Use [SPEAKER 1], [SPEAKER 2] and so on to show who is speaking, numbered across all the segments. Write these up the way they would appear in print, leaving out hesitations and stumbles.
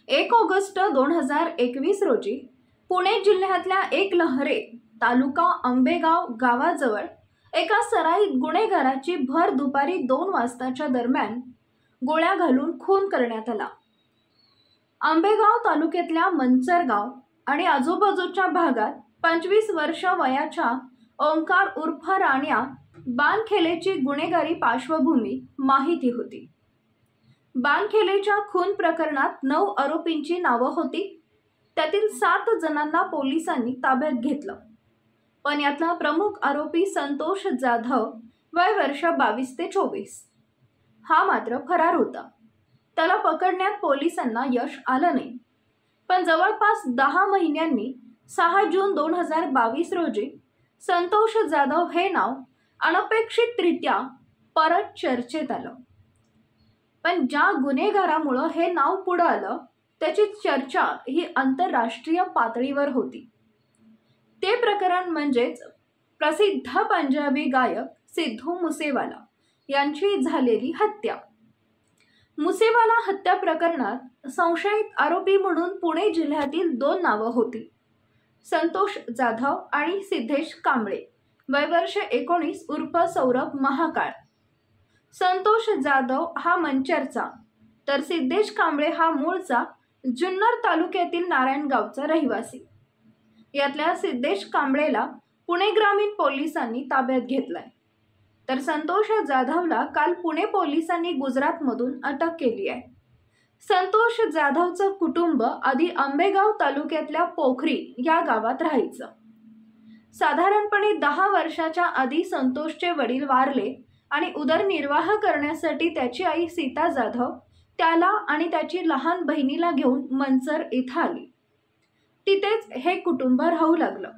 [SPEAKER 1] 1 August 2021 रोजी पुणे जिल्ह्यातल्या एकलहरे तालुका आंबेगाव गावाजवळ एका सराईत गुन्हेगाराची भर दुपारी 2 वाजताच्या दरम्यान गोळ्या घालून खून करण्यात आला। आंबेगाव तालुक्यातल्या मंचरगाव आणि आजूबाजूच्या भागात 25 वर्ष वयाच्या ओंकार उर्फ राण्या बानखेलेची गुन्हेगारी पार्श्वभूमी माहिती होती। बानखेलेच्या खून प्रकरणात 9 आरोपींची नावं होती। त्यातील 7 जणांना पोलिसांनी ताब्यात घेतलं, पण यातला प्रमुख आरोपी संतोष जाधव वय वर्ष 22 ते 24 हा मात्र फरार होता। त्याला पकडण्यात पोलिसांना यश आलं नाही, पण जवळपास 10 महिन्यांनी 6 जून 2022 रोजी संतोष जाधव हे नाव अनपेक्षितरित्या परत चर्चेत आलं। पण ज्या गुन्हेगारामुळे हे नाव पुढे आलं त्याची चर्चा ही आंतरराष्ट्रीय पातळीवर होती। ते प्रकरण म्हणजेच प्रसिद्ध पंजाबी गायक सिद्धू मुसेवाला यांची झालेली हत्या। मुसेवाला हत्या प्रकरणात संशयित आरोपी म्हणून पुणे जिल्ह्यातील 2 नावं होती, संतोष जाधव आणि सिद्धेश कांबळे वय वर्ष 19 उर्फ सौरभ महाकाळ। संतोष जाधव हा मंचरचा तर सिद्धेश कांबळे हा मूळचा जुन्नर तालुक्यातील नारायणगावचा रहिवासी। यातल्या सिद्धेश कांबळेला पुणे ग्रामीण पोलिसांनी ताब्यात घेतलाय, तर संतोष जाधवला काल पुणे पोलिसांनी गुजरातमधून अटक केली आहे। संतोष जाधवचं कुटुंब आधी आंबेगाव तालुक्यातल्या पोखरी या गावात राहायचं। साधारणपणे 10 वर्षाच्या आधी संतोषचे वडील वारले आणि उदरनिर्वाह करण्यासाठी त्याची आई सीता जाधव त्याला आणि त्याची लहान बहिणीला घेऊन मंचर इथं आली। तिथेच हे कुटुंब राहू लागलं।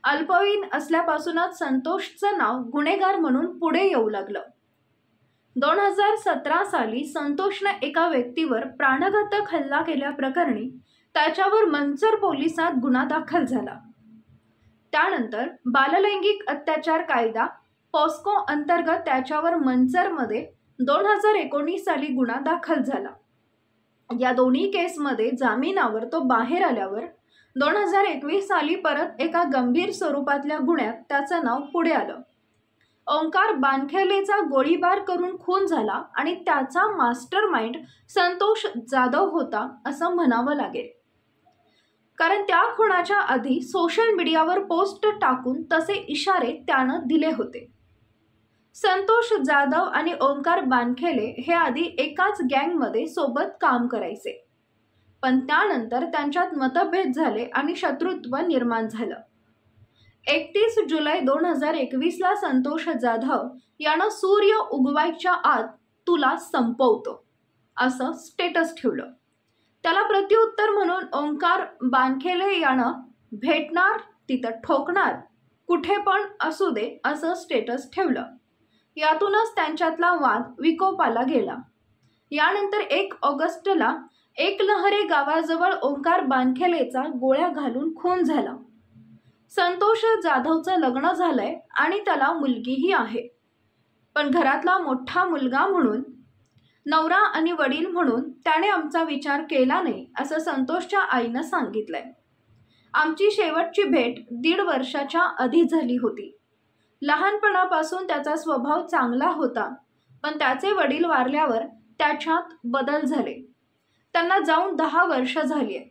[SPEAKER 1] अल्पवयीन असल्यापासूनच संतोषचं नाव गुन्हेगार म्हणून पुढे येऊ लागलं। 2017 साली संतोषने एका व्यक्तीवर प्राणघातक हल्ला केल्याप्रकरणी त्याच्यावर मंचर पोलिसात गुन्हा दाखल झाला। त्यानंतर बाललैंगिक अत्याचार कायदा पॉस्को अंतर्गत त्याच्यावर मंचरमध्ये 2019 साली गुन्हा दाखल झाला। या दोन्ही केसमध्ये जामिनावर तो बाहेर आल्यावर 2021 साली परत एका गंभीर स्वरूपातल्या गुन्ह्यात त्याचं नाव पुढे आलं। ओंकार बानखेलेचा गोळीबार करून खून झाला आणि त्याचा मास्टरमाइंड संतोष जाधव होता असं म्हणावं लागेल, कारण त्या खुनाच्या आधी सोशल मीडियावर पोस्ट टाकून तसे इशारे त्यानं दिले होते। संतोष जाधव आणि ओंकार बानखेले हे आधी एकाच गँगमध्ये सोबत काम करायचे, पण त्यानंतर त्यांच्यात मतभेद झाले आणि शत्रुत्व निर्माण झालं। 31 जुलै 2021 ला संतोष जाधव यानं सूर्य उगवायच्या आत तुला संपवतो असं स्टेटस ठेवलं। त्याला प्रत्युत्तर म्हणून ओंकार बानखेले यानं भेटणार तिथं ठोकणार, कुठे पण असू दे असं स्टेटस ठेवलं। यातूनच त्यांच्यातला वाद विकोपाला गेला। यानंतर 1 ऑगस्टला एकलहरे गावाजवळ ओंकार बानखेलेचा गोळ्या घालून खून झाला। संतोष जाधवचं लग्न झालंय आणि त्याला मुलगीही आहे, पण घरातला मोठा मुलगा म्हणून, नवरा आणि वडील म्हणून त्याने आमचा विचार केला नाही असं संतोषच्या आईनं सांगितलंय। आमची शेवटची भेट 1.5 वर्षाच्या आधी झाली होती। लहानपणापासून त्याचा स्वभाव चांगला होता, पण त्याचे वडील वारल्यावर त्याच्यात बदल झाले। त्यांना जाऊन 10 वर्ष झाली आहेत।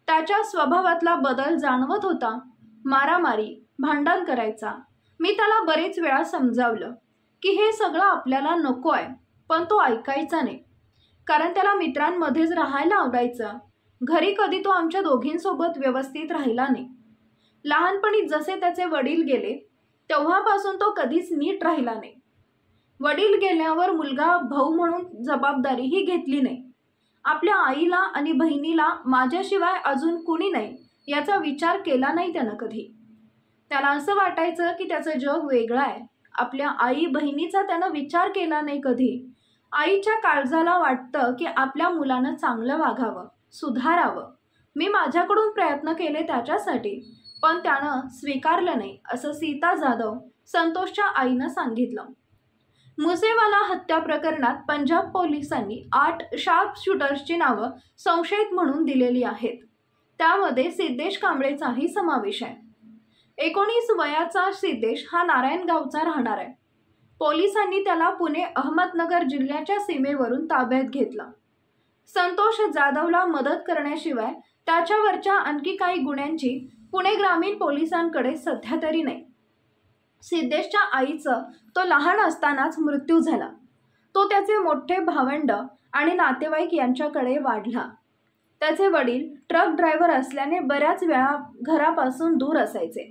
[SPEAKER 1] त्याच्या स्वभावातला बदल जाणवत होता। मारामारी, भांडण करायचा। मी त्याला बरेच वेळा समजावलं की हे सगळं आपल्याला नको आहे, पण तो ऐकायचा नाही, कारण त्याला मित्रांमध्येच राहायला आवडायचं। घरी कधी तो आमच्या दोघींसोबत व्यवस्थित राहिला नाही। लहानपणी जसे त्याचे वडील गेले तेव्हापासून तो कधीच नीट राहिला नाही। वडील गेल्यावर मुलगा भाऊ म्हणून जबाबदारीही घेतली नाही। आपल्या आईला आणि बहिणीला माझ्याशिवाय अजून कुणी नाही याचा विचार केला नाही त्यानं कधी। त्याला असं वाटायचं की त्याचं जग वेगळं आहे। आपल्या आई बहिणीचा त्यानं विचार केला नाही कधी। आईच्या काळजाला वाटतं की आपल्या मुलानं चांगलं वागावं, सुधारावं। मी माझ्याकडून प्रयत्न केले त्याच्यासाठी, पण त्यानं स्वीकारलं नाही असं सीता जाधव संतोषच्या आईनं सांगितलं। मुसेवाला हत्या प्रकरणात पंजाब पोलिसांनी 8 शार्प शूटर्सची नावं संशयित म्हणून दिलेली आहेत. त्यामध्ये सिद्धेश कांबळेचाही समावेश आहे. 19 वयाचा सिद्धेश हा नारायणगावचा राहणार आहे. पोलिसांनी त्याला पुणे अहमदनगर जिल्ह्याच्या सीमेवरून ताब्यात घेतला. संतोष जाधवला मदत करण्याशिवाय त्याच्यावरच्या आणखी काही गुन्ह्यांची पुणे ग्रामीण पोलिसांकडे सध्या तरी नाही. सिद्धेशच्या आईचं तो लहान असतानाच मृत्यू झाला. तो त्याचे मोठे भावंड आणि नातेवाईक यांच्याकडे वाढला. त्याचे वडील ट्रक ड्रायव्हर असल्याने बऱ्याच वेळा घरापासून दूर असायचे.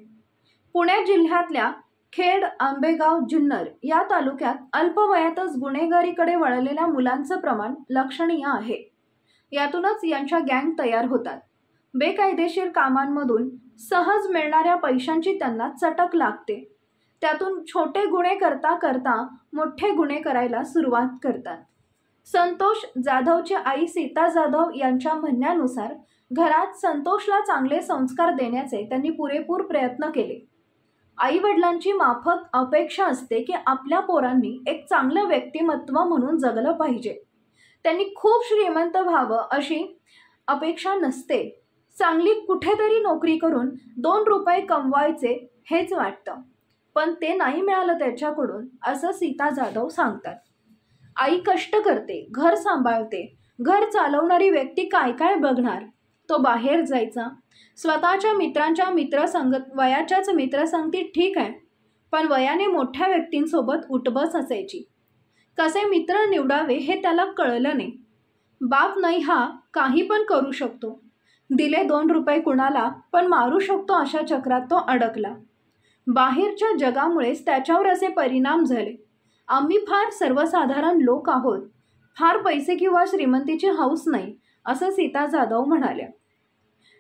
[SPEAKER 1] पुणे जिल्ह्यातल्या खेड, आंबेगाव, जुन्नर या तालुक्यात अल्पवयातच गुन्हेगारीकडे वळलेल्या मुलांचं प्रमाण लक्षणीय आहे. यातूनच यांच्या गँग तयार होतात. बेकायदेशीर कामांमधून सहज मिळणाऱ्या पैशांची त्यांना चटक लागते. त्यातून छोटे गुन्हे करता करता मोठे गुन्हे करायला सुरुवात करतात. संतोष जाधवची आई सीता जाधव यांच्या म्हणण्यानुसार घरात संतोषला चांगले संस्कार देण्याचे त्यांनी पुरेपूर प्रयत्न केले. आई वडिलांची माफक अपेक्षा असते की आपल्या पोरांनी एक चांगलं व्यक्तिमत्व म्हणून जगलं पाहिजे. त्यांनी खूप श्रीमंत व्हावं अशी अपेक्षा नसते. चांगली कुठेतरी नोकरी करून 2 रुपये कमवायचे हेच वाटतं, पण ते नाही मिळालं त्याच्याकडून, असं सीता जाधव सांगतात. आई कष्ट करते, घर सांभाळते. घर चालवणारी व्यक्ती काय काय बघणार? तो बाहेर जायचा, स्वतःच्या मित्रांच्या वयाच्याच मित्रसंगतीत ठीक आहे, पण वयाने मोठ्या व्यक्तींसोबत उठबस असायची. कसे मित्र निवडावे हे त्याला कळलं नाही. बाप नाही हा काही पण करू शकतो. दिले 2 रुपये कुणाला पण मारू शकतो अशा चक्रात तो अडकला. बाहेरच्या जगामुळेच त्याच्यावर असे परिणाम झाले. आम्ही फार सर्वसाधारण लोक आहोत, फार पैसे किंवा श्रीमंतीची हौस नाही, असं सीता जाधव म्हणाल्या.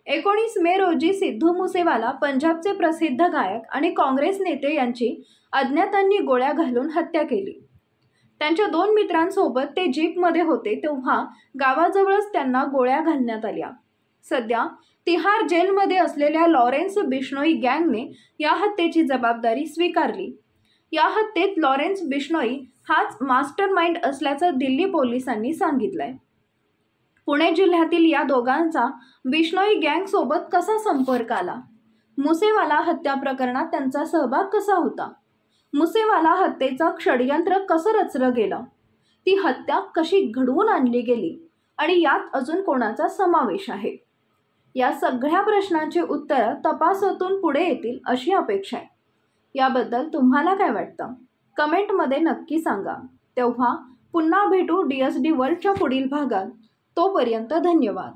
[SPEAKER 1] 19 मे रोजी सिद्धू मुसेवाला पंजाबचे प्रसिद्ध गायक आणि काँग्रेस नेते यांची अज्ञातांनी गोळ्या घालून हत्या केली. त्यांच्या 2 मित्रांसोबत ते जीपमध्ये होते तेव्हा गावाजवळच त्यांना गोळ्या घालण्यात आल्या. सध्या तिहार जेलमध्ये असलेल्या लॉरेन्स बिश्नोई गँगने या हत्येची जबाबदारी स्वीकारली. या हत्येत लॉरेन्स बिश्नोई हाच मास्टर माइंड असल्याचं दिल्ली पोलिसांनी सांगितलंय. पुणे जिल्ह्यातील या दोघांचा बिश्नोई गँगसोबत कसा संपर्क आला? मुसेवाला हत्या प्रकरणात त्यांचा सहभाग कसा होता? मुसेवाला हत्येचं षडयंत्र कसं रचलं गेलं? ती हत्या कशी घडवून आणली गेली? आणि यात अजून कोणाचा समावेश आहे? या सगळ्या प्रश्नांची उत्तरं तपासातून पुढे येतील अशी अपेक्षा आहे. याबद्दल तुम्हाला काय वाटतं? कमेंटमध्ये नक्की सांगा. तेव्हा पुन्हा भेटू DSD वर्ल्डच्या पुढील भागात. तोपर्यंत धन्यवाद.